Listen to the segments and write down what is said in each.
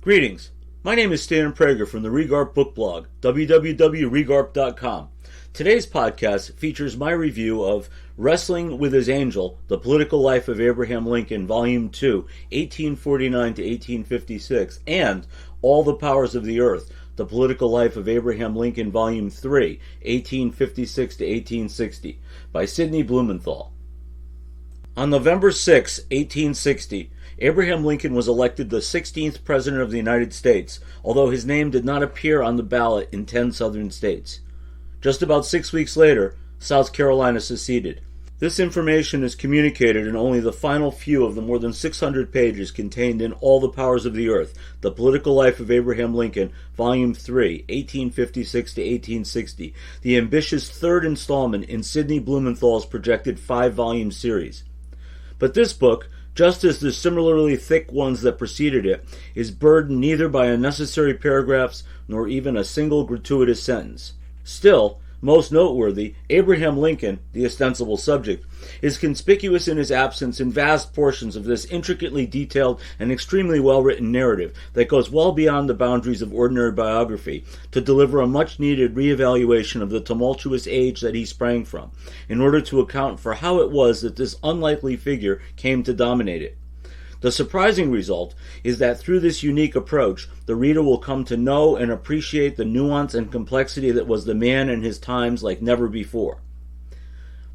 Greetings. My name is Stan Prager from the Regarp book blog, www.regarp.com. Today's podcast features my review of Wrestling with His Angel, The Political Life of Abraham Lincoln, Volume 2, 1849 to 1856, and All the Powers of the Earth, The Political Life of Abraham Lincoln, Volume 3, 1856 to 1860, by Sidney Blumenthal. On November 6, 1860, Abraham Lincoln was elected the 16th President of the United States, although his name did not appear on the ballot in 10 southern states. Just about 6 weeks later, South Carolina seceded. This information is communicated in only the final few of the more than 600 pages contained in All the Powers of the Earth, The Political Life of Abraham Lincoln, Volume 3, 1856 to 1860, the ambitious third installment in Sidney Blumenthal's projected 5-volume series. But this book, just as the similarly thick ones that preceded it, is burdened neither by unnecessary paragraphs nor even a single gratuitous sentence. Still, most noteworthy, Abraham Lincoln, the ostensible subject, is conspicuous in his absence in vast portions of this intricately detailed and extremely well-written narrative that goes well beyond the boundaries of ordinary biography to deliver a much-needed reevaluation of the tumultuous age that he sprang from, in order to account for how it was that this unlikely figure came to dominate it. The surprising result is that through this unique approach, the reader will come to know and appreciate the nuance and complexity that was the man and his times like never before.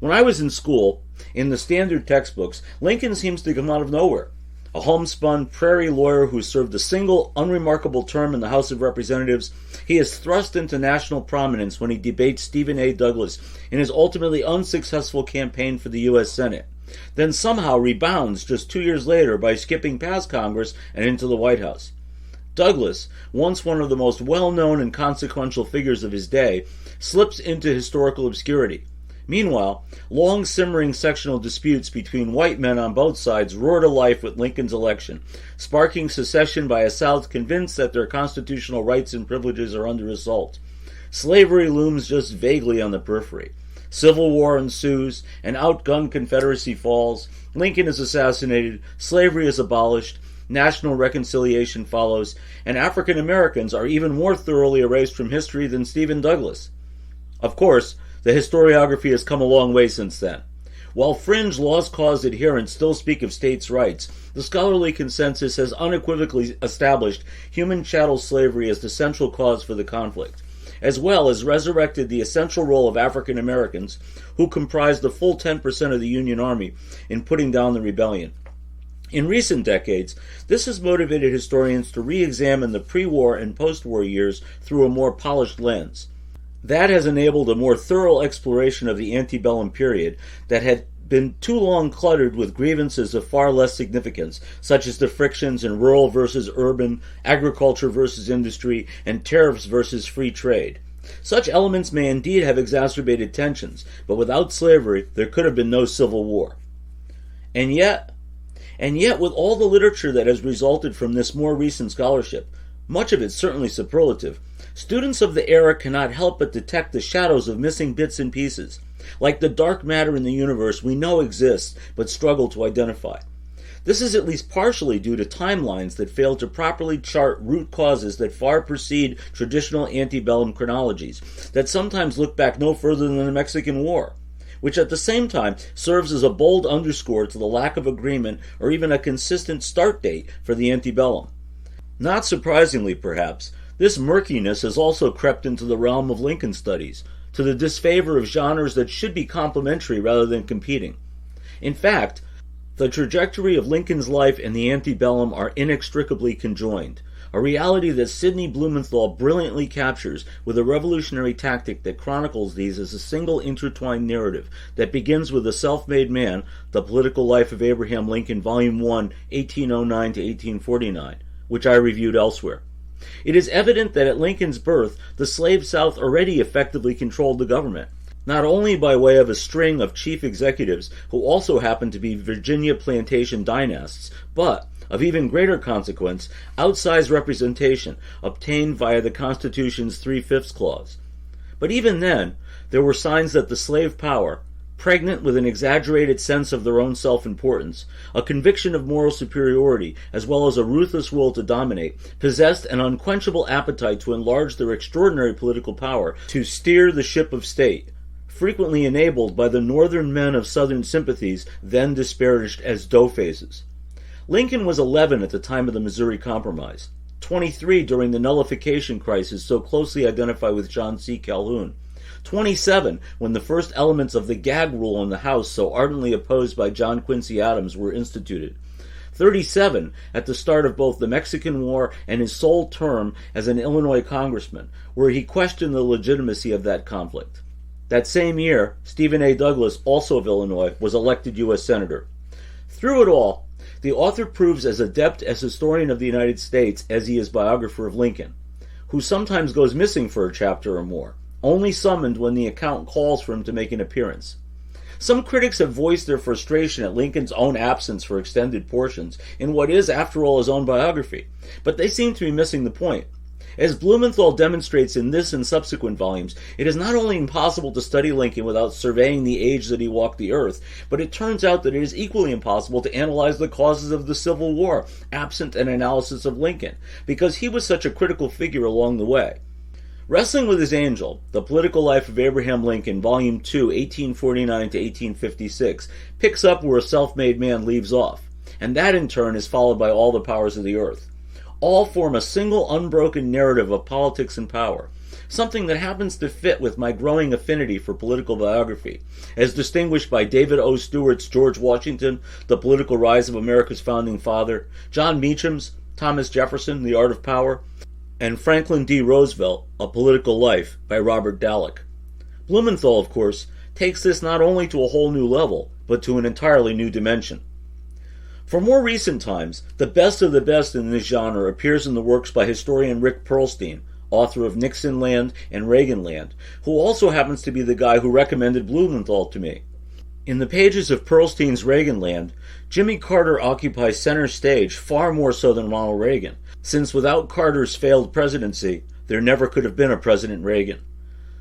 When I was in school, in the standard textbooks, Lincoln seems to come out of nowhere. A homespun prairie lawyer who served a single unremarkable term in the House of Representatives, he is thrust into national prominence when he debates Stephen A. Douglas in his ultimately unsuccessful campaign for the U.S. Senate. Then somehow rebounds just 2 years later by skipping past Congress and into the White House. Douglas, once one of the most well-known and consequential figures of his day, slips into historical obscurity. Meanwhile, long-simmering sectional disputes between white men on both sides roar to life with Lincoln's election, sparking secession by a South convinced that their constitutional rights and privileges are under assault. Slavery looms just vaguely on the periphery. Civil war ensues, an outgunned Confederacy falls, Lincoln is assassinated, slavery is abolished, national reconciliation follows, and African Americans are even more thoroughly erased from history than Stephen Douglas. Of course, the historiography has come a long way since then. While fringe lost cause adherents still speak of states' rights, the scholarly consensus has unequivocally established human chattel slavery as the central cause for the conflict, as well as resurrected the essential role of African Americans, who comprised the full 10% of the Union Army, in putting down the rebellion. In recent decades, this has motivated historians to re-examine the pre-war and post-war years through a more polished lens. That has enabled a more thorough exploration of the antebellum period that had been too long cluttered with grievances of far less significance, such as the frictions in rural versus urban, agriculture versus industry, and tariffs versus free trade. Such elements may indeed have exacerbated tensions, but without slavery there could have been no Civil War. And yet, with all the literature that has resulted from this more recent scholarship, much of it certainly superlative, students of the era cannot help but detect the shadows of missing bits and pieces, like the dark matter in the universe we know exists but struggle to identify. This is at least partially due to timelines that fail to properly chart root causes that far precede traditional antebellum chronologies, that sometimes look back no further than the Mexican War, which at the same time serves as a bold underscore to the lack of agreement or even a consistent start date for the antebellum. Not surprisingly, perhaps, this murkiness has also crept into the realm of Lincoln studies, to the disfavor of genres that should be complementary rather than competing. In fact, the trajectory of Lincoln's life and the antebellum are inextricably conjoined, a reality that Sidney Blumenthal brilliantly captures with a revolutionary tactic that chronicles these as a single intertwined narrative that begins with a self-made man, The Political Life of Abraham Lincoln, Volume 1, 1809 to 1849, which I reviewed elsewhere. It is evident that at Lincoln's birth, the slave South already effectively controlled the government, not only by way of a string of chief executives who also happened to be Virginia plantation dynasts, but, of even greater consequence, outsized representation obtained via the Constitution's 3/5 clause. But even then, there were signs that the slave power, pregnant with an exaggerated sense of their own self-importance, a conviction of moral superiority, as well as a ruthless will to dominate, possessed an unquenchable appetite to enlarge their extraordinary political power, to steer the ship of state, frequently enabled by the northern men of southern sympathies then disparaged as doughfaces. Lincoln was 11 at the time of the Missouri Compromise, 23 during the nullification crisis so closely identified with John C. Calhoun, 27 when the first elements of the gag rule in the House so ardently opposed by John Quincy Adams were instituted, 37 at the start of both the Mexican War and his sole term as an Illinois congressman, where he questioned the legitimacy of that conflict. That same year, Stephen A. Douglas, also of Illinois, was elected U.S. Senator. Through it all, the author proves as adept as historian of the United States as he is biographer of Lincoln, who sometimes goes missing for a chapter or more, only summoned when the account calls for him to make an appearance. Some critics have voiced their frustration at Lincoln's own absence for extended portions in what is, after all, his own biography, but they seem to be missing the point. As Blumenthal demonstrates in this and subsequent volumes, it is not only impossible to study Lincoln without surveying the age that he walked the earth, but it turns out that it is equally impossible to analyze the causes of the Civil War, absent an analysis of Lincoln, because he was such a critical figure along the way. Wrestling with His Angel, The Political Life of Abraham Lincoln, Volume 2, 1849 to 1856, picks up where A Self-Made Man leaves off, and that in turn is followed by All the Powers of the Earth. All form a single unbroken narrative of politics and power, something that happens to fit with my growing affinity for political biography, as distinguished by David O. Stewart's George Washington, The Political Rise of America's Founding Father, John Meacham's Thomas Jefferson, The Art of Power, and Franklin D. Roosevelt, A Political Life by Robert Dallek. Blumenthal, of course, takes this not only to a whole new level, but to an entirely new dimension. For more recent times, the best of the best in this genre appears in the works by historian Rick Perlstein, author of Nixonland and Reaganland, who also happens to be the guy who recommended Blumenthal to me. In the pages of Perlstein's Reaganland, Jimmy Carter occupies center stage far more so than Ronald Reagan, since without Carter's failed presidency, there never could have been a President Reagan.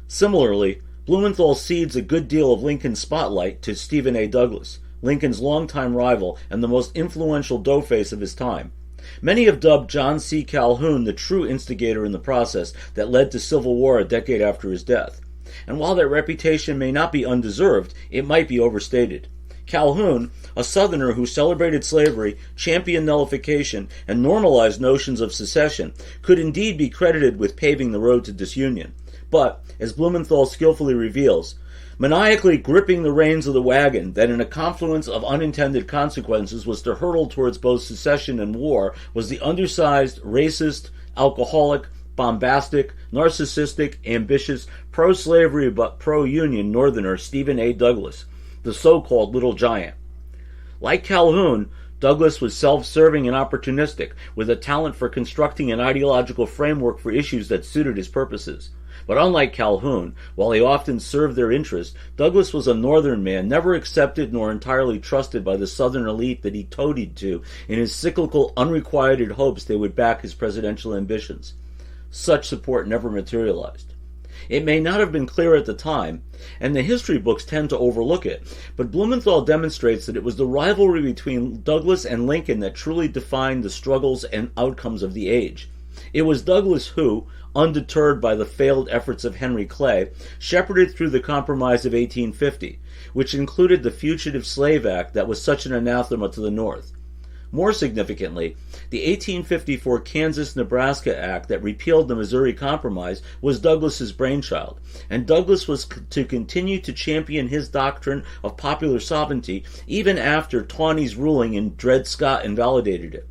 Similarly, Blumenthal cedes a good deal of Lincoln's spotlight to Stephen A. Douglas, Lincoln's longtime rival and the most influential doughface of his time. Many have dubbed John C. Calhoun the true instigator in the process that led to civil war a decade after his death. And while that reputation may not be undeserved, it might be overstated. Calhoun, a Southerner who celebrated slavery, championed nullification, and normalized notions of secession, could indeed be credited with paving the road to disunion. But, as Blumenthal skillfully reveals, maniacally gripping the reins of the wagon that in a confluence of unintended consequences was to hurtle towards both secession and war was the undersized, racist, alcoholic, bombastic, narcissistic, ambitious, pro-slavery but pro-union Northerner Stephen A. Douglas, the so-called Little Giant. Like Calhoun, Douglas was self-serving and opportunistic, with a talent for constructing an ideological framework for issues that suited his purposes. But unlike Calhoun, while he often served their interests, Douglas was a Northern man, never accepted nor entirely trusted by the Southern elite that he toadied to in his cyclical, unrequited hopes they would back his presidential ambitions. Such support never materialized. It may not have been clear at the time, and the history books tend to overlook it, but Blumenthal demonstrates that it was the rivalry between Douglas and Lincoln that truly defined the struggles and outcomes of the age. It was Douglas who, undeterred by the failed efforts of Henry Clay, shepherded through the Compromise of 1850, which included the Fugitive Slave Act that was such an anathema to the North. More significantly, the 1854 Kansas Nebraska Act that repealed the Missouri Compromise was Douglas's brainchild, and Douglas was to continue to champion his doctrine of popular sovereignty even after Taney's ruling in Dred Scott invalidated it.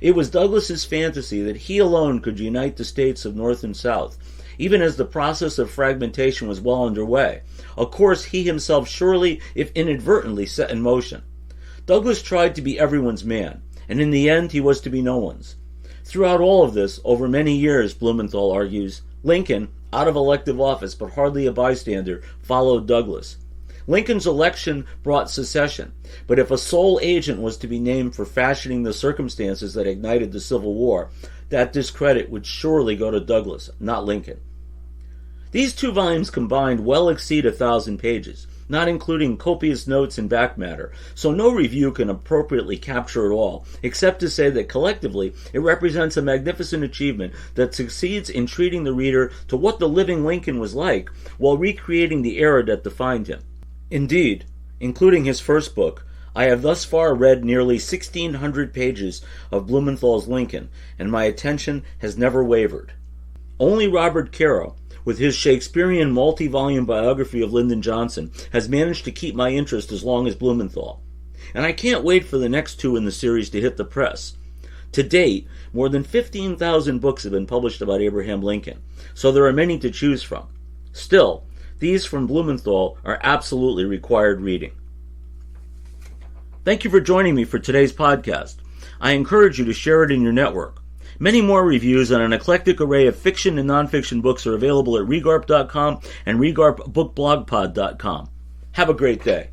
It was Douglas's fantasy that he alone could unite the states of North and South, even as the process of fragmentation was well underway, a course he himself surely, if inadvertently, set in motion. Douglas tried to be everyone's man, and in the end he was to be no one's. Throughout all of this, over many years, Blumenthal argues, Lincoln, out of elective office but hardly a bystander, followed Douglas. Lincoln's election brought secession, but if a sole agent was to be named for fashioning the circumstances that ignited the Civil War, that discredit would surely go to Douglas, not Lincoln. These 2 volumes combined well exceed 1,000 pages, not including copious notes and back matter, so no review can appropriately capture it all, except to say that collectively it represents a magnificent achievement that succeeds in treating the reader to what the living Lincoln was like, while recreating the era that defined him. Indeed, including his first book, I have thus far read nearly 1,600 pages of Blumenthal's Lincoln, and my attention has never wavered. Only Robert Caro, with his Shakespearean multi-volume biography of Lyndon Johnson, has managed to keep my interest as long as Blumenthal. And I can't wait for the next 2 in the series to hit the press. To date, more than 15,000 books have been published about Abraham Lincoln, so there are many to choose from. Still, these from Blumenthal are absolutely required reading. Thank you for joining me for today's podcast. I encourage you to share it in your network. Many more reviews on an eclectic array of fiction and nonfiction books are available at Regarp.com and RegarpBookBlogPod.com. Have a great day.